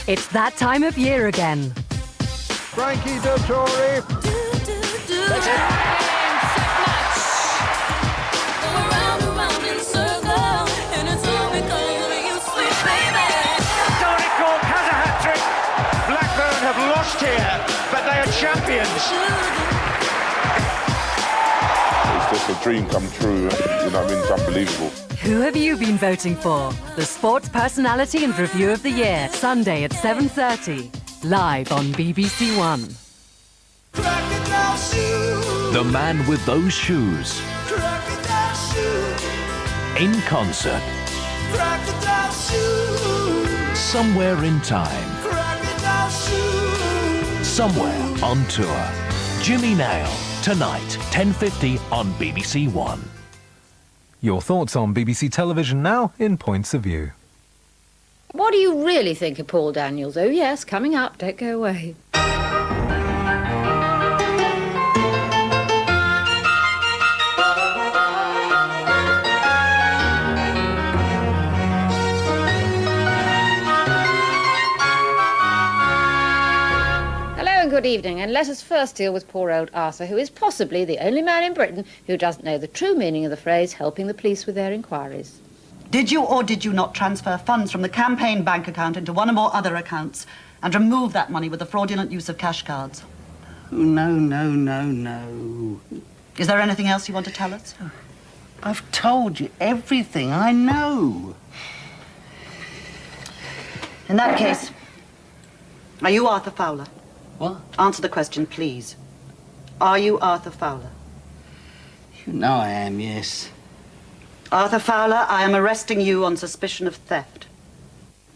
It's that time of year again. Frankie Dettori. That's it. Has a hat-trick. Blackburn have lost here, but they are champions. It's just a dream come true, you know what I mean? It's unbelievable. Who have you been voting for? The Sports Personality and Review of the Year, Sunday at 7:30, live on BBC1. The man with those shoes. In concert. Somewhere in time. Somewhere on tour. Jimmy Nail, tonight, 10:50 on BBC1. Your thoughts on BBC Television Now in Points of View. What do you really think of Paul Daniels? Oh yes, coming up, don't go away. Good evening, and let us first deal with poor old Arthur, who is possibly the only man in Britain who doesn't know the true meaning of the phrase helping the police with their inquiries. Did you or did you not transfer funds from the campaign bank account into one or more other accounts and remove that money with the fraudulent use of cash cards? No. Is there anything else you want to tell us? I've told you everything I know. In that case, are you Arthur Fowler? What? Answer the question, please. Are you Arthur Fowler? You know I am, yes. Arthur Fowler, I am arresting you on suspicion of theft.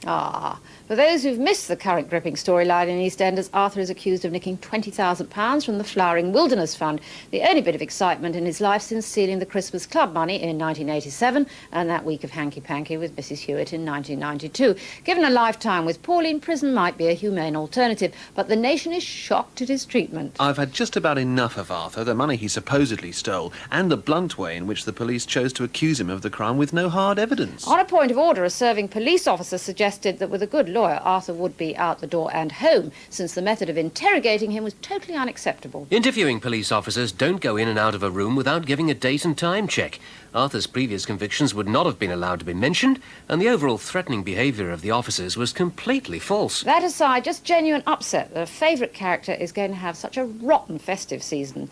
Ah, for those who've missed the current gripping storyline in EastEnders, Arthur is accused of nicking £20,000 from the Flowering Wilderness Fund, the only bit of excitement in his life since stealing the Christmas Club money in 1987 and that week of hanky-panky with Mrs. Hewitt in 1992. Given a lifetime with Pauline, prison might be a humane alternative, but the nation is shocked at his treatment. I've had just about enough of Arthur, the money he supposedly stole, and the blunt way in which the police chose to accuse him of the crime with no hard evidence. On a point of order, a serving police officer suggested that with a good lawyer, Arthur would be out the door and home, since the method of interrogating him was totally unacceptable. Interviewing police officers don't go in and out of a room without giving a date and time check. Arthur's previous convictions would not have been allowed to be mentioned, and the overall threatening behaviour of the officers was completely false. That aside, just genuine upset that a favourite character is going to have such a rotten festive season.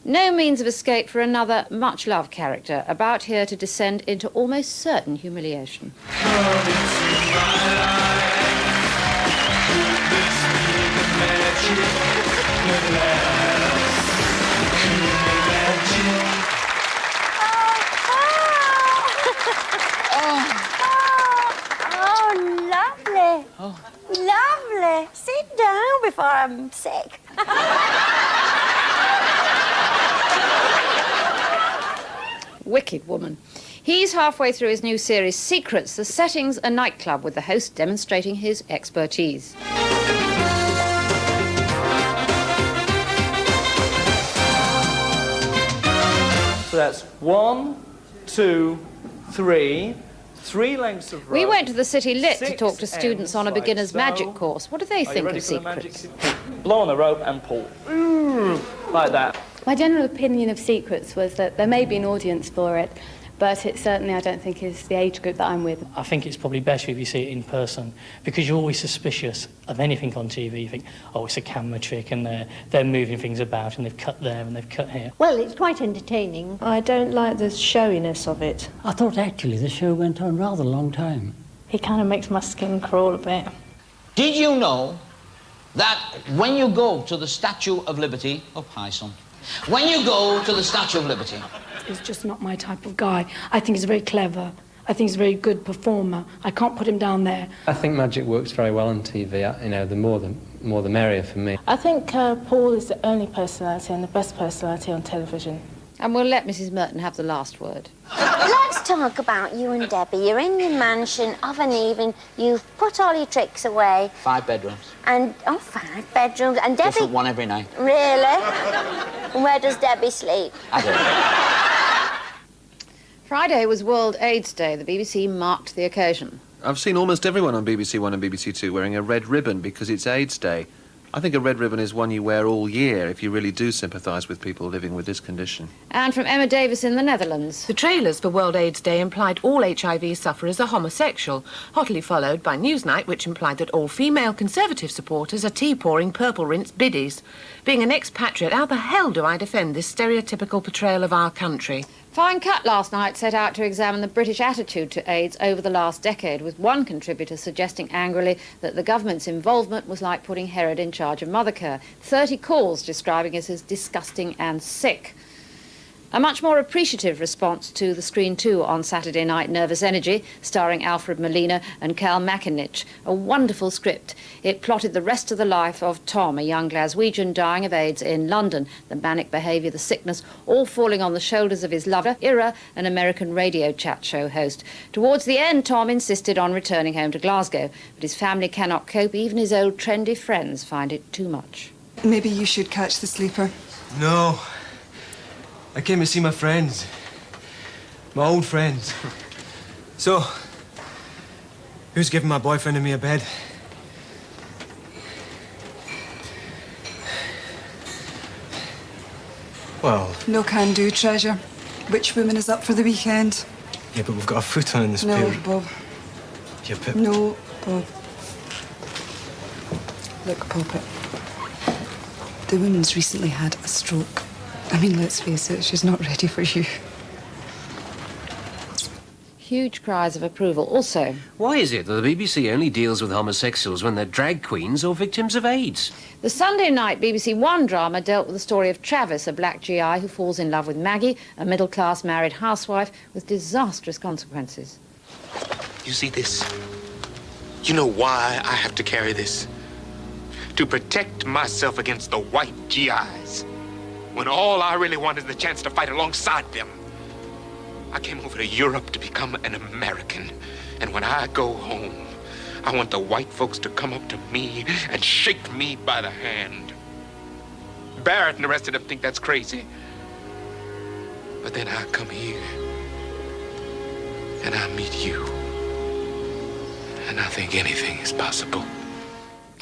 No means of escape for another much-loved character, about here to descend into almost certain humiliation. Lovely. Oh. Lovely. Sit down before I'm sick. Wicked woman. He's halfway through his new series, Secrets. The setting's a nightclub with the host demonstrating his expertise. So that's 1, 2, 3. 3 lengths of rope. We went to the City Lit to talk to students on a beginner's magic course. What do they think of Secrets? Blow on the rope and pull. Like that. My general opinion of Secrets was that there may be an audience for it, but it certainly I don't think is the age group that I'm with. I think it's probably better if you see it in person, because you're always suspicious of anything on TV. You think, oh, it's a camera trick, and they're moving things about, and they've cut there and they've cut here. Well, it's quite entertaining. I don't like the showiness of it. I thought actually the show went on rather a long time. He kind of makes my skin crawl a bit. Did you know that when you go to the Statue of Liberty, up high, son, when you go to the Statue of Liberty... He's just not my type of guy. I think he's very clever. I think he's a very good performer. I can't put him down there. I think magic works very well on TV. You know, the more the merrier for me. I think Paul is the only personality and the best personality on television. And we'll let Mrs. Merton have the last word. Let's talk about you and Debbie. You're in your mansion of an evening. You've put all your tricks away. 5 bedrooms. And, 5 bedrooms. And Debbie... Different one every night. Really? And where does Debbie sleep? I don't know. Friday was World AIDS Day. The BBC marked the occasion. I've seen almost everyone on BBC1 and BBC2 wearing a red ribbon because it's AIDS Day. I think a red ribbon is one you wear all year if you really do sympathise with people living with this condition. And from Emma Davis in the Netherlands. The trailers for World AIDS Day implied all HIV sufferers are homosexual, hotly followed by Newsnight, which implied that all female Conservative supporters are tea-pouring purple-rinse biddies. Being an expatriate, how the hell do I defend this stereotypical portrayal of our country? Fine Cut last night set out to examine the British attitude to AIDS over the last decade, with one contributor suggesting angrily that the government's involvement was like putting Herod in charge of Mothercare. 30 calls describing it as disgusting and sick. A much more appreciative response to the Screen 2 on Saturday night, Nervous Energy, starring Alfred Molina and Cal Makinich. A wonderful script. It plotted the rest of the life of Tom, a young Glaswegian dying of AIDS in London. The manic behaviour, the sickness, all falling on the shoulders of his lover, Ira, an American radio chat show host. Towards the end, Tom insisted on returning home to Glasgow, but his family cannot cope. Even his old trendy friends find it too much. Maybe you should catch the sleeper. No. I came to see my friends. My old friends. So, who's giving my boyfriend and me a bed? Well... No can do, treasure. Which woman is up for the weekend? Yeah, but we've got a foot on in this No, paper. Bob. Yeah, Pip. No, Bob. Look, Poppet. The woman's recently had a stroke. I mean, let's face it, she's not ready for you. Huge cries of approval. Also, why is it that the BBC only deals with homosexuals when they're drag queens or victims of AIDS? The Sunday night BBC1 drama dealt with the story of Travis, a black GI who falls in love with Maggie, a middle-class married housewife with disastrous consequences. You see this? You know why I have to carry this? To protect myself against the white GIs. When all I really want is the chance to fight alongside them. I came over to Europe to become an American. And when I go home, I want the white folks to come up to me and shake me by the hand. Barrett and the rest of them think that's crazy. But then I come here, and I meet you. And I think anything is possible.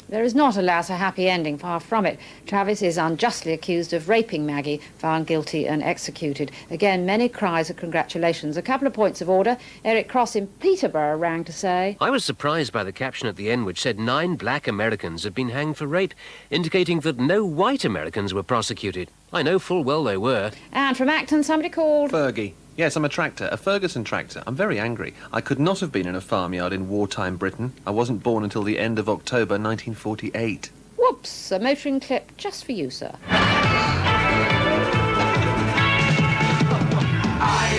There is not, alas, a happy ending, far from it. Travis is unjustly accused of raping Maggie, found guilty and executed. Again, many cries of congratulations. A couple of points of order. Eric Cross in Peterborough rang to say... I was surprised by the caption at the end which said 9 black Americans had been hanged for rape, indicating that no white Americans were prosecuted. I know full well they were. And from Acton, somebody called... Fergie. Yes, I'm a tractor, a Ferguson tractor. I'm very angry. I could not have been in a farmyard in wartime Britain. I wasn't born until the end of October 1948. Whoops, a motoring clip just for you, sir. I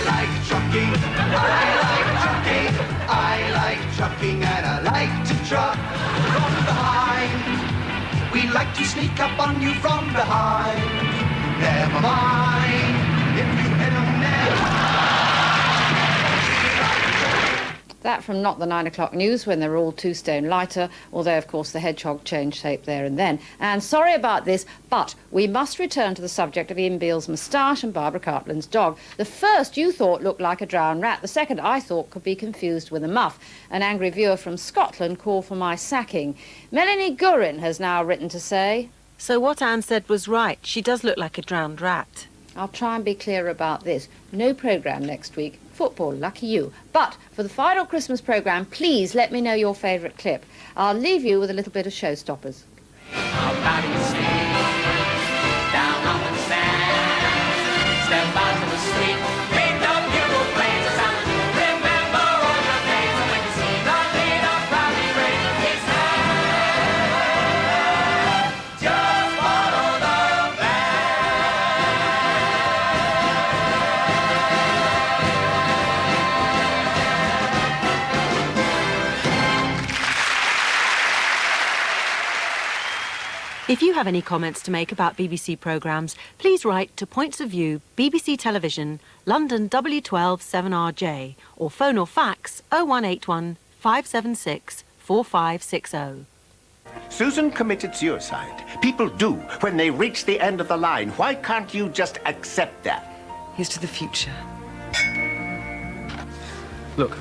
like trucking, I like trucking, I like trucking, and I like to truck from behind. We like to sneak up on you from behind. Never mind if you hit 'em never. That from not the 9 o'clock news when they were all 2 stone lighter, although, of course, the hedgehog changed shape there and then. And sorry about this, but we must return to the subject of Ian Beale's moustache and Barbara Cartland's dog. The first you thought looked like a drowned rat. The second I thought could be confused with a muff. An angry viewer from Scotland called for my sacking. Melanie Gurin has now written to say... So what Anne said was right. She does look like a drowned rat. I'll try and be clear about this. No programme next week. Football, lucky you. But for the final Christmas programme, please let me know your favourite clip. I'll leave you with a little bit of Showstoppers. Down on the sand, step out to the street, pick up bugle plays the sound. Remember all your days, and when you see the leader proudly raise his hand, just follow the If you have any comments to make about BBC programmes, please write to Points of View, BBC Television, London W12 7RJ, or phone or fax 0181 576 4560. Susan committed suicide. People do when they reach the end of the line. Why can't you just accept that? Here's to the future. Look,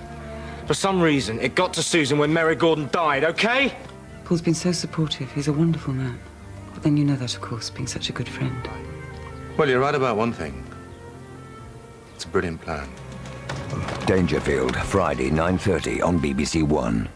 For some reason, it got to Susan when Mary Gordon died, okay? Paul's been so supportive. He's a wonderful man. But then you know that, of course, being such a good friend. Well, you're right about one thing. It's a brilliant plan. Dangerfield, Friday, 9:30 on BBC1.